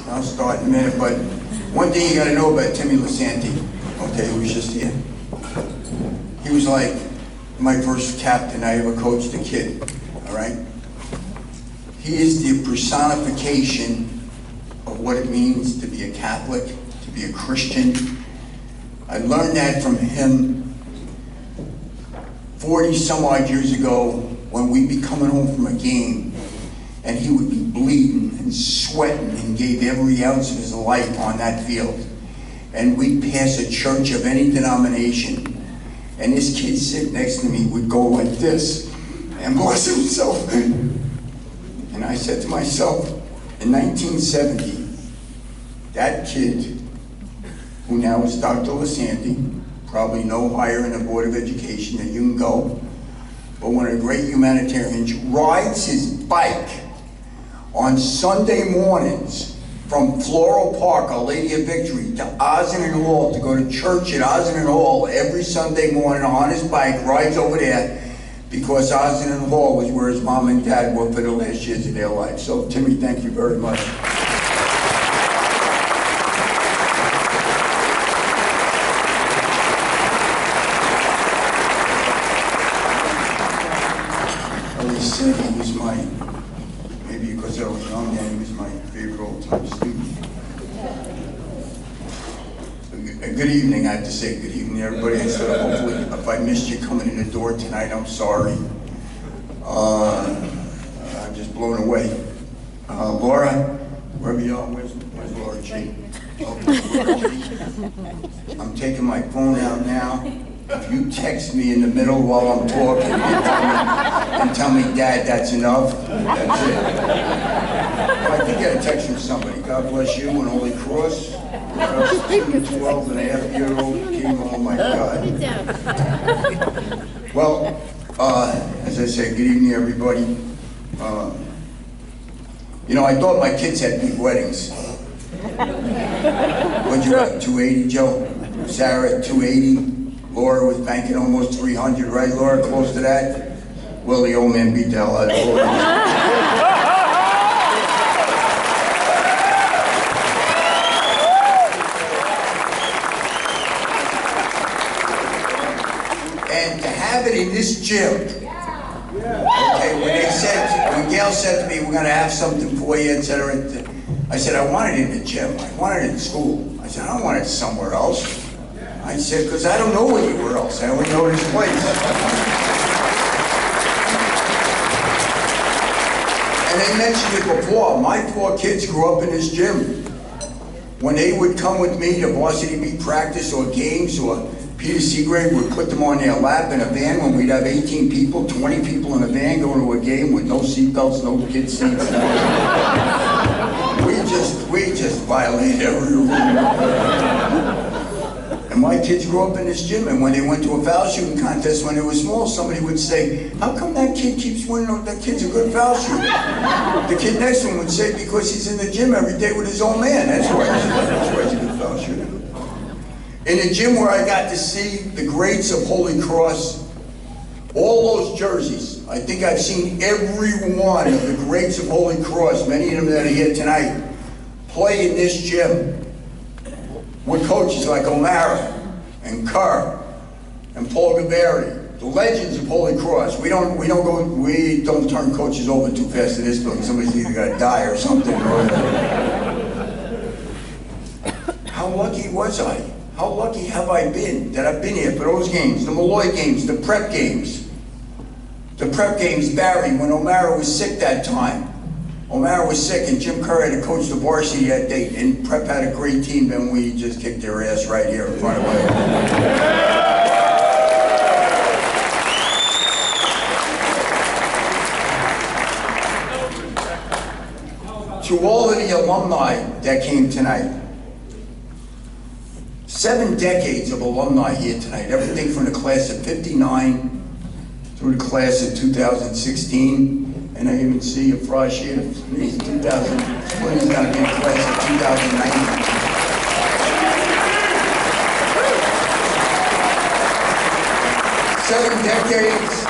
I'll start in a minute, but one thing you gotta know about Timmy Lasanti, okay, who was just here. He was like my first captain I ever coached a kid, all right? He is the personification of what it means to be a Catholic, to be a Christian. I learned that from him 40 some odd years ago when we'd be coming home from a game and he would be bleeding and sweating and gave every ounce of his life on that field. And we'd pass a church of any denomination and this kid sitting next to me would go like this and bless himself. And I said to myself, in 1970, that kid, who now is Dr. Lasanti, probably no higher in the Board of Education than you can go, but one of the great humanitarians, rides his bike on Sunday mornings from Floral Park, Our Lady of Victory, to Ossining Hall, to go to church at Ossining Hall every Sunday morning on his bike, rides over there, because Ossining Hall was where his mom and dad were for the last years of their life. So, Timmy, thank you very much. He said he was maybe because I was young then, he was my favorite old-time student. Good evening, I have to say good evening, everybody. I said, hopefully, if I missed you coming in the door tonight, I'm sorry. I'm just blown away. Laura, wherever you are, where's Laura G? I'm taking my phone out now. If you text me in the middle while I'm talking and tell me, Dad, that's enough, that's it. I did get a text from somebody. God bless you and Holy Cross. 12-and-a-half-year-old came, oh my God. Well, as I said, good evening, everybody. You know, I thought my kids had big weddings. What'd you got, 280, Joe? Sarah at 280. Laura was banking almost 300, right, Laura? Close to that? Well, the old man beat the hell out of Laura. And to have it in this gym, okay, when Gail said to me, we're gonna have something for you, etc., I said, I want it in the gym. I want it in school. I said, I don't want it somewhere else. I said, because I don't know anywhere else. I only know this place. And they mentioned it before. My 4 kids grew up in this gym. When they would come with me to varsity meet practice or games, or Peter Seagrave would put them on their lap in a van when we'd have 18 people, 20 people in a van going to a game with no seatbelts, no kids' seats. We just violated every rule. And my kids grew up in this gym, and when they went to a foul shooting contest when they were small, somebody would say, how come that kid keeps winning? That kid's a good foul shooter. The kid next to him would say, because he's in the gym every day with his old man. That's why he's a good foul shooter. In the gym where I got to see the greats of Holy Cross, all those jerseys, I think I've seen every one of the greats of Holy Cross, many of them that are here tonight, play in this gym with coaches like O'Mara and Kerr and Paul Gaberi, the legends of Holy Cross. We don't turn coaches over too fast in this building. Somebody's either got to die or something. How lucky was I? How lucky have I been that I've been here for those games, the Malloy games, the prep games. The prep games, Barry, when O'Mara was sick that time. O'Mara was sick and Jim Kerr had to coach the varsity that day, and prep had a great team, then we just kicked their ass right here in front of us. To all of the alumni that came tonight, 7 decades of alumni here tonight, everything from the class of '59 through the class of 2016. And I even see a fry sheet of 2000. He's going to be in class of 2019. 7 decades,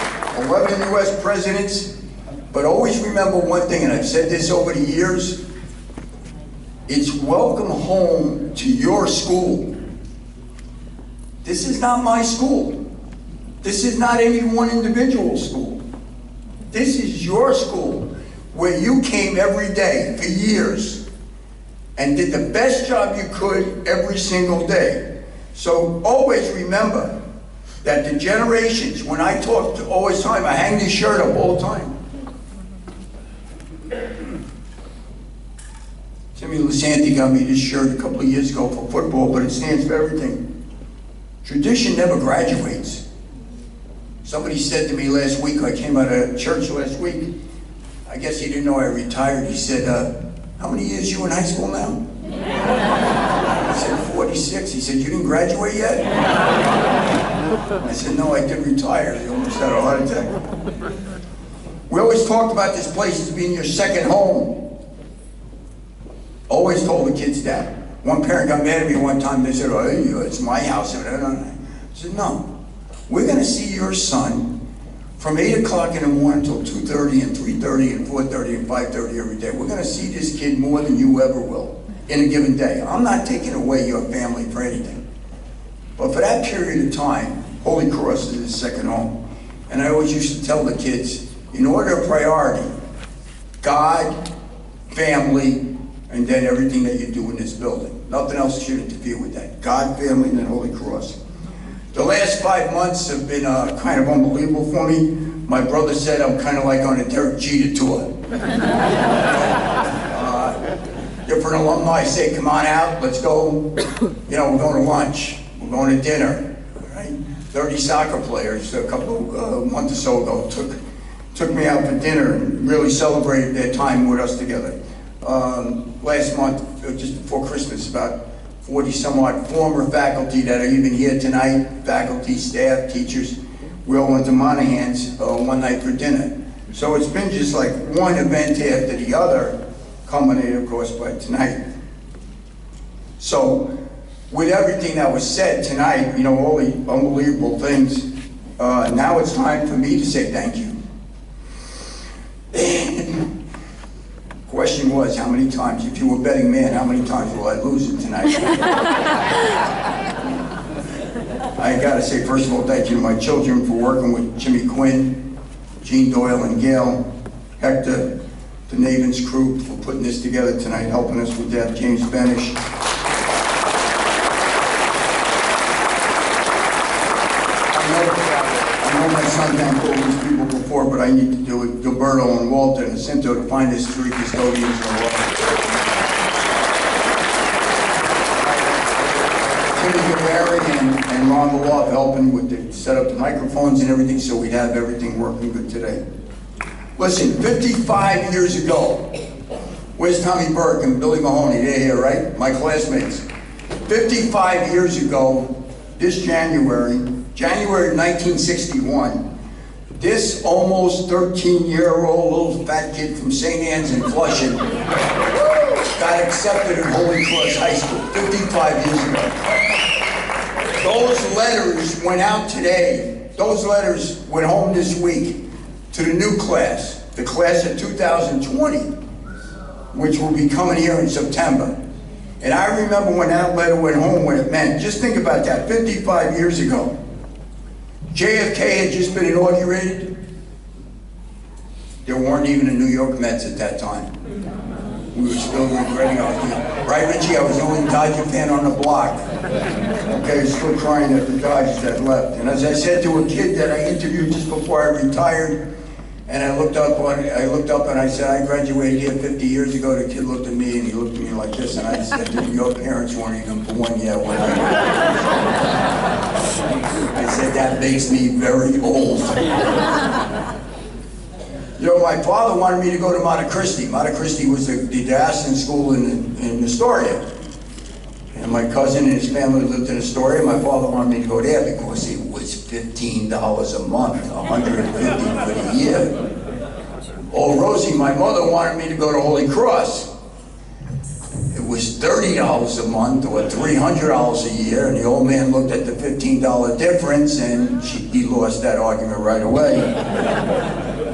11 U.S. presidents. But always remember one thing, and I've said this over the years, It's welcome home to your school. This is not my school. This is not any one individual school. This is your school, where you came every day for years and did the best job you could every single day. So always remember that the generations, when I talk to always time, I hang this shirt up all the time. Timmy Lisanti got me this shirt a couple of years ago for football, but it stands for everything. Tradition never graduates. Somebody said to me last week, I came out of church last week, I guess he didn't know I retired. He said, how many years you in high school now? I said, 46. He said, you didn't graduate yet? I said, no, I did retire. He almost had a heart attack. We always talked about this place as being your second home. Always told the kids that. One parent got mad at me one time. They said, oh, it's my house. I said, no. We're going to see your son from 8 o'clock in the morning until 2:30 and 3:30 and 4:30 and 5:30 every day. We're going to see this kid more than you ever will in a given day. I'm not taking away your family for anything. But for that period of time, Holy Cross is his second home. And I always used to tell the kids, in order of priority, God, family, and then everything that you do in this building. Nothing else should interfere with that. God, family, and then Holy Cross. The last 5 months have been kind of unbelievable for me. My brother said I'm kind of like on a Derek Jeter tour. Different alumni say, come on out, let's go. You know, we're going to lunch, we're going to dinner. Right? 30 soccer players a couple of months or so ago took me out for dinner and really celebrated their time with us together. Last month, just before Christmas, about 40 some odd former faculty that are even here tonight, faculty, staff, teachers, we all went to Monahan's one night for dinner. So it's been just like one event after the other, culminated of course by tonight. So with everything that was said tonight, you know, all the unbelievable things, now it's time for me to say thank you. Question was, how many times, if you were a betting man, how many times will I lose it tonight? I gotta say, first of all, thank you to my children for working with Jimmy Quinn, Gene Doyle and Gail, Hector, the Navens crew for putting this together tonight, helping us with that, James Benish. I know my son thanked all these people before, but I need to do it. Gilberto and Walter and Jacinto to find his 3 custodians in the world. Timmy Gaveri and Ron Maloff helping with the set up the microphones and everything, so we'd have everything working good today. Listen, 55 years ago, where's Tommy Burke and Billy Mahoney? They're here, right? My classmates. 55 years ago, this January 1961, this almost 13-year-old little fat kid from St. Anne's in Flushing got accepted at Holy Cross High School 55 years ago. Those letters went out today. Those letters went home this week to the new class, the class of 2020, which will be coming here in September. And I remember when that letter went home, what it meant. Just think about that, 55 years ago. JFK had just been inaugurated. There weren't even a New York Mets at that time. We were still regretting our team. Right, Richie? I was the only Dodger fan on the block. Okay, still crying at the Dodgers that left. And as I said to a kid that I interviewed just before I retired, and I looked up and I said, I graduated here 50 years ago. The kid looked at me and he looked at me like this, and I said, your parents weren't even born yet when I said, that makes me very old. You know, my father wanted me to go to Monte Cristi. Monte Cristi was the diocesan school in Astoria. And my cousin and his family lived in Astoria. My father wanted me to go there because it was $15 a month, $150 for the year. Oh, Rosie, my mother wanted me to go to Holy Cross. It was $30 a month or $300 a year, and the old man looked at the $15 difference, and he lost that argument right away.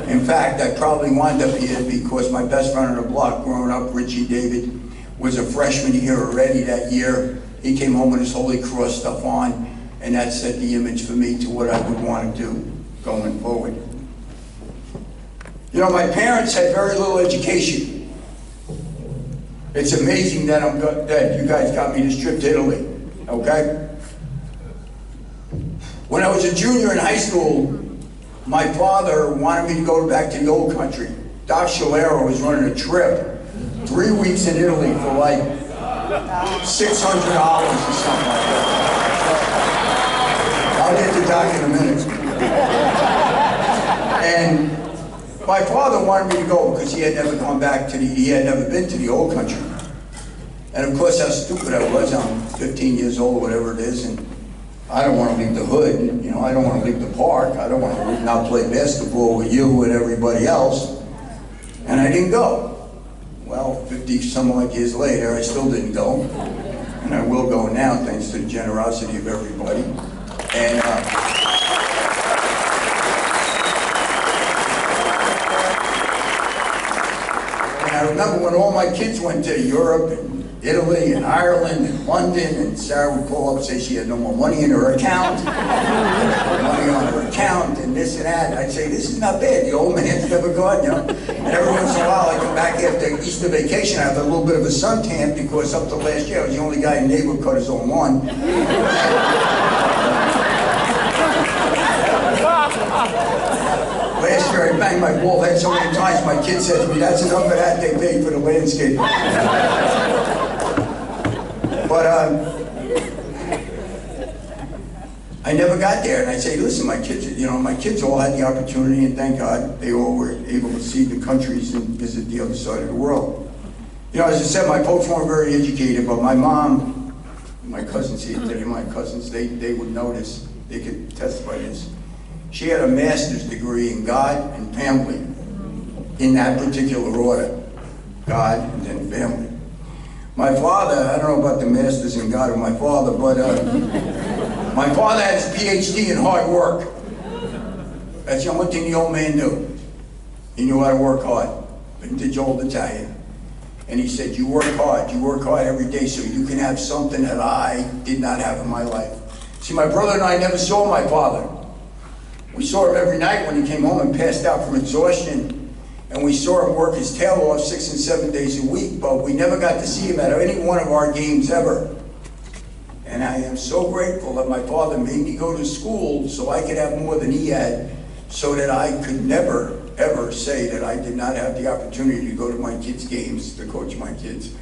In fact, I probably wound up here because my best friend on the block growing up, Richie David, was a freshman here already that year. He came home with his Holy Cross stuff on, and that set the image for me to what I would want to do going forward. You know, my parents had very little education. It's amazing that that you guys got me this trip to Italy, okay? When I was a junior in high school, my father wanted me to go back to the old country. Doc Scalero was running a trip, 3 weeks in Italy for like $600 or something like that. I'll get to Doc in a minute. And my father wanted me to go because he had never gone back to he had never been to the old country. And of course, how stupid I was. I'm 15 years old, whatever it is, and I don't want to leave the hood. You know, I don't want to leave the park. I don't want to not play basketball with you and everybody else. And I didn't go. Well, 50 some odd years later, I still didn't go. And I will go now, thanks to the generosity of everybody. And I remember when all my kids went to Europe and Italy and Ireland and London, and Sarah would call up and say she had no more money in her account, money on her account, and this and that. And I'd say, this is not bad. The old man's never gone, you know. And every once in a while, I come back after Easter vacation, I have a little bit of a suntan because up to last year, I was the only guy in the neighborhood who cut his own lawn. Last year, I banged my bald head so many times, my kid said to me, that's enough of that, they paid for the landscape. But I never got there, and I say, listen, my kids all had the opportunity, and thank God they all were able to see the countries and visit the other side of the world. You know, as I said, my folks weren't very educated, but my mom, my cousins here today, my cousins, they would notice, they could testify to this. She had a master's degree in God and family, in that particular order, God and then family. My father, I don't know about the masters in God of my father, but my father had his PhD in hard work. That's the only thing the old man knew. He knew how to work hard, vintage old Italian. And he said, you work hard every day so you can have something that I did not have in my life. See, my brother and I never saw my father. We saw him every night when he came home and passed out from exhaustion. And we saw him work his tail off 6 and 7 days a week, but we never got to see him at any one of our games ever. And I am so grateful that my father made me go to school so I could have more than he had, so that I could never, ever say that I did not have the opportunity to go to my kids' games, to coach my kids.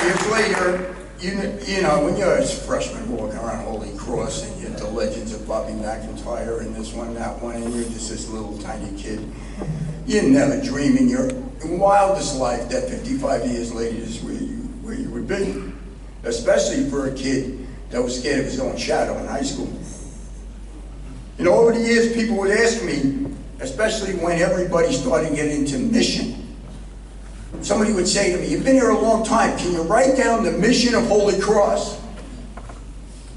Years later, you know, when you're a freshman walking around Holy Cross and you're the legends of Bobby McIntyre and this one, that one, and you're just this little tiny kid, you never dream in your wildest life that 55 years later is where you would be. Especially for a kid that was scared of his own shadow in high school. You know, over the years, people would ask me, especially when everybody started getting into mission, somebody would say to me, you've been here a long time, can you write down the mission of Holy Cross?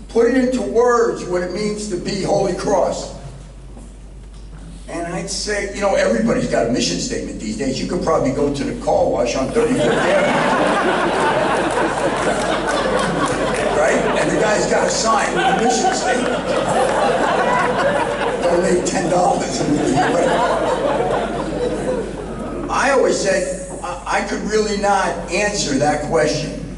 Put it into words what it means to be Holy Cross. And I'd say, you know, everybody's got a mission statement these days. You could probably go to the car wash on 35th Avenue. Right? And the guy's got a sign with a mission statement. Donate $10. I always said, I could really not answer that question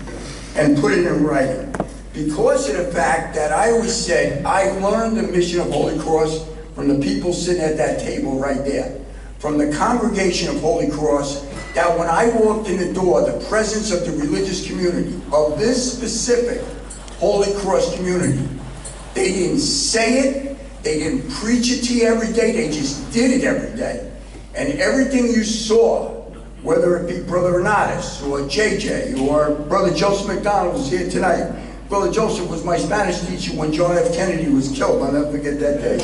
and put it in writing because of the fact that I always said I learned the mission of Holy Cross from the people sitting at that table right there, from the congregation of Holy Cross, that when I walked in the door, the presence of the religious community, of this specific Holy Cross community, they didn't say it, they didn't preach it to you every day, they just did it every day. And everything you saw, whether it be Brother Renatus or JJ or Brother Joseph McDonald was here tonight. Brother Joseph was my Spanish teacher when John F. Kennedy was killed. I'll never forget that day.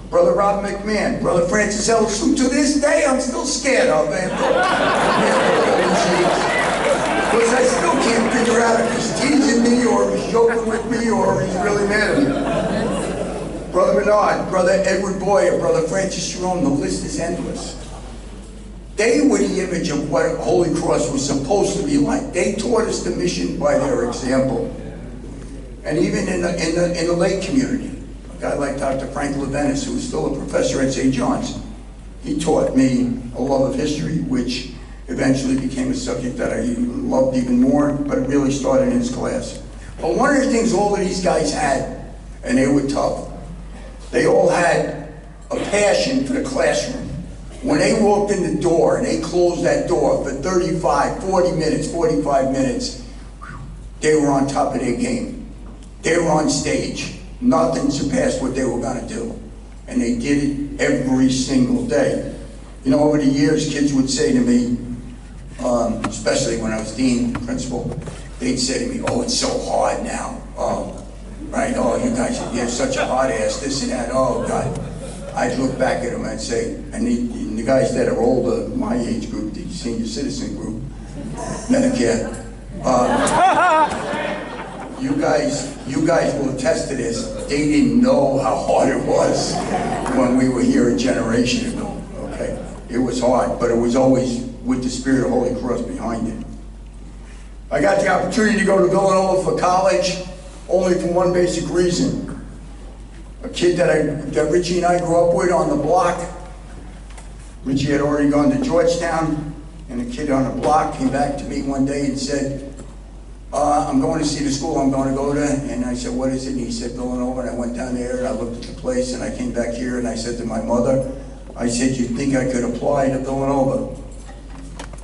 Brother Rob McMahon, Brother Francis Ellis, who to this day I'm still scared of, man. Because I still can't figure out if he's teasing me or if he's joking with me or if he's really mad at me. Brother Bernard, Brother Edward Boyer, Brother Francis Jerome, the list is endless. They were the image of what Holy Cross was supposed to be like. They taught us the mission by their example. And even in the lay community, a guy like Dr. Frank Levenis, who was still a professor at St. John's, he taught me a love of history, which eventually became a subject that I loved even more, but it really started in his class. But one of the things all of these guys had, and they were tough, they all had a passion for the classroom. When they walked in the door and they closed that door for 35, 40 minutes, 45 minutes, they were on top of their game. They were on stage. Nothing surpassed what they were going to do. And they did it every single day. You know, over the years, kids would say to me, especially when I was dean, principal, they'd say to me, oh, it's so hard now. Oh, right, oh, you guys, you're such a hard ass, this and that, oh, God. I'd look back at them and say, and the guys that are older, my age group, the senior citizen group, Medicare, you guys will attest to this. They didn't know how hard it was when we were here a generation ago, okay? It was hard, but it was always with the spirit of Holy Cross behind it. I got the opportunity to go to Villanova for college only for one basic reason. A kid that Richie and I grew up with on the block. Richie had already gone to Georgetown, and a kid on the block came back to me one day and said, I'm going to see the school I'm going to go to. And I said, what is it? And he said, Villanova. And I went down there and I looked at the place and I came back here and I said to my mother, I said, you think I could apply to Villanova?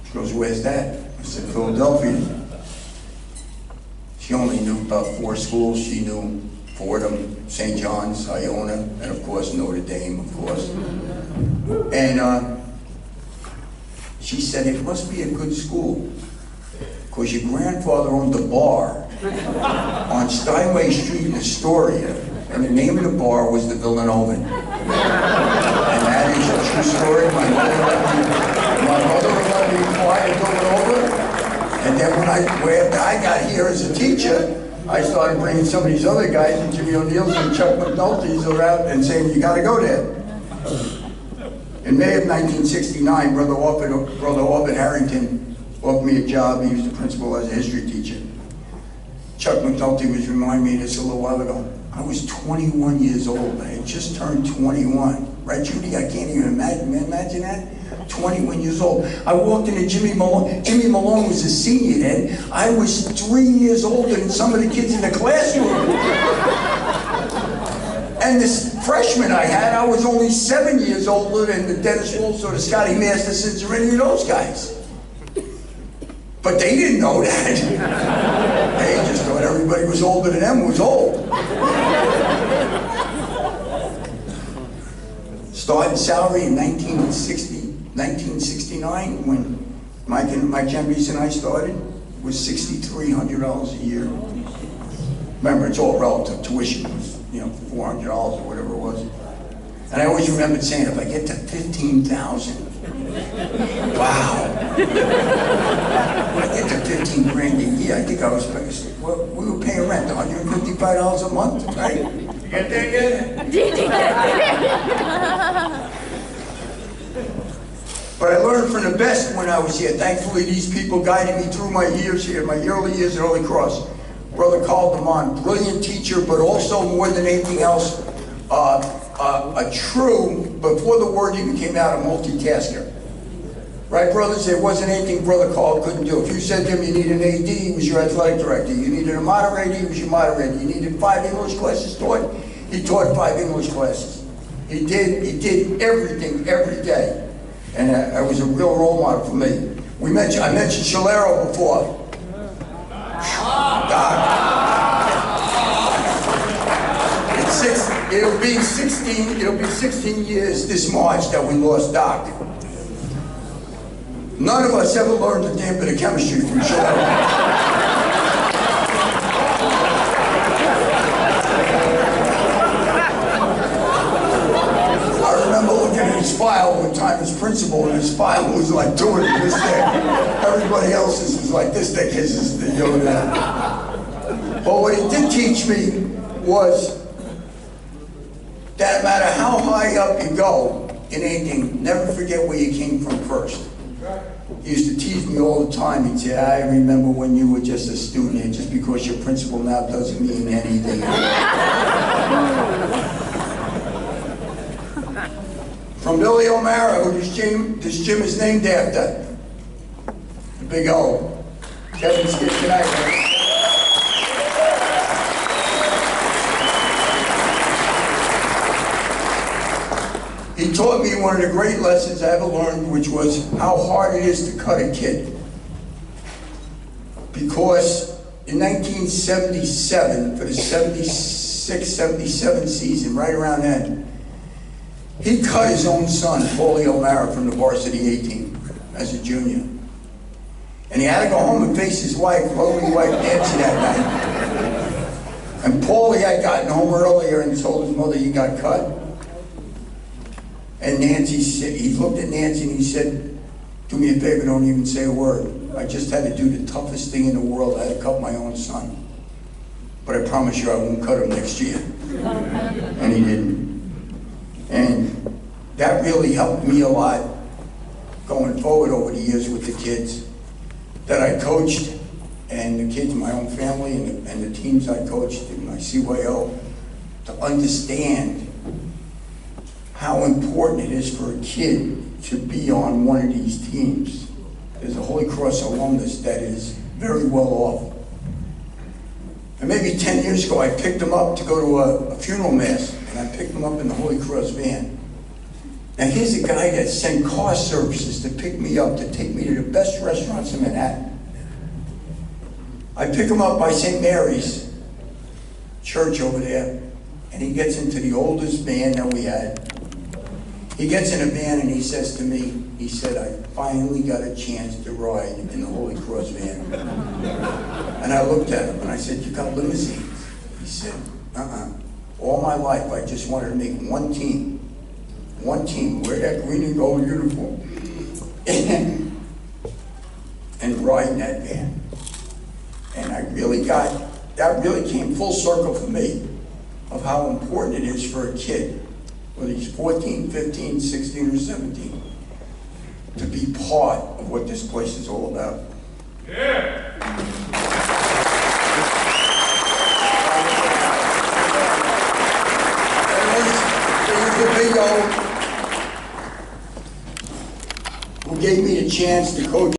She goes, where's that? I said, Philadelphia. She only knew about 4 schools. She knew Fordham, St. John's, Iona, and of course Notre Dame, of course. And she said, it must be a good school, because your grandfather owned a bar on Steinway Street in Astoria, and the name of the bar was the Villanovan. And that is a true story. My mother let me apply to Villanova, and then after I got here as a teacher, I started bringing some of these other guys, and Jimmy O'Neill's and Chuck McNulty's around and saying, you got to go there. In May of 1969, Brother Orvin Harrington offered me a job. He was the principal as a history teacher. Chuck McNulty was reminding me of this a little while ago. I was 21 years old. I had just turned 21. Right, Judy? I can't even imagine that. 21 years old. I walked into Jimmy Malone. Jimmy Malone was a senior then. I was 3 years older than some of the kids in the classroom. And this freshman I had, I was only 7 years older than the Dennis Wolfs or the Scotty Mastersons or any of those guys. But they didn't know that. They just thought everybody was older than them was old. Starting salary in 1969, when Mike Giannuzzi and I started, was $6,300 a year. Remember, it's all relative. Tuition was, $400 or whatever it was. And I always remembered saying, if I get to 15,000, wow. I get to 15 grand a year. I think I was, well, we were paying rent, $155 a month, right? You get there yet? But I learned from the best when I was here. Thankfully, these people guided me through my years here, my early years at Holy Cross. Brother Carl DeMond, brilliant teacher, but also more than anything else, a true, before the word even came out, a multitasker. Right, brothers? There wasn't anything Brother Carl couldn't do. If you said to him you need an AD, he was your athletic director. You needed a moderator, he was your moderator. You needed 5 English classes taught, he taught 5 English classes. He did everything every day. And it was a real role model for me. I mentioned Shalero before. Doc. It'll be 16 years this March that we lost Doc. None of us ever learned a damn bit of chemistry from Shalero. I remember looking at his file one time. time as principal, and his file was like doing this thick. Everybody else's was like this thick, his is the But what it did teach me was that no matter how high up you go in anything, never forget where you came from first. He used to tease me all the time. He'd say, I remember when you were just a student, and just because you're principal now doesn't mean anything. From Billy O'Mara, who this gym is named after. The Big O. Kevin Skip, good night, man. He taught me one of the great lessons I ever learned, which was how hard it is to cut a kid. Because in 1977, for the 76-77 season, right around then, he cut his own son, Paulie O'Mara, from the varsity 18 as a junior. And he had to go home and face his wife, lovely wife Nancy, that night. And Paulie had gotten home earlier and told his mother he got cut. And Nancy said, he looked at Nancy and he said, do me a favor, don't even say a word. I just had to do the toughest thing in the world. I had to cut my own son. But I promise you I won't cut him next year. And he didn't. And that really helped me a lot going forward over the years with the kids that I coached, and the kids in my own family, and the teams I coached in my CYO, to understand how important it is for a kid to be on one of these teams. There's a Holy Cross alumnus that is very well off. And maybe 10 years ago, I picked him up to go to a funeral mass, and I picked him up in the Holy Cross van. Now here's a guy that sent car services to pick me up, to take me to the best restaurants in Manhattan. I pick him up by St. Mary's Church over there, and he gets into the oldest van that we had. He gets in a van and he says to me, he said, I finally got a chance to ride in the Holy Cross van. And I looked at him and I said, you got limousines? He said, all my life I just wanted to make one team, wear that green and gold uniform, and ride in that van. And that really came full circle for me of how important it is for a kid, whether he's 14, 15, 16, or 17, to be part of what this place is all about. Yeah. It was the Big O who gave me the chance to coach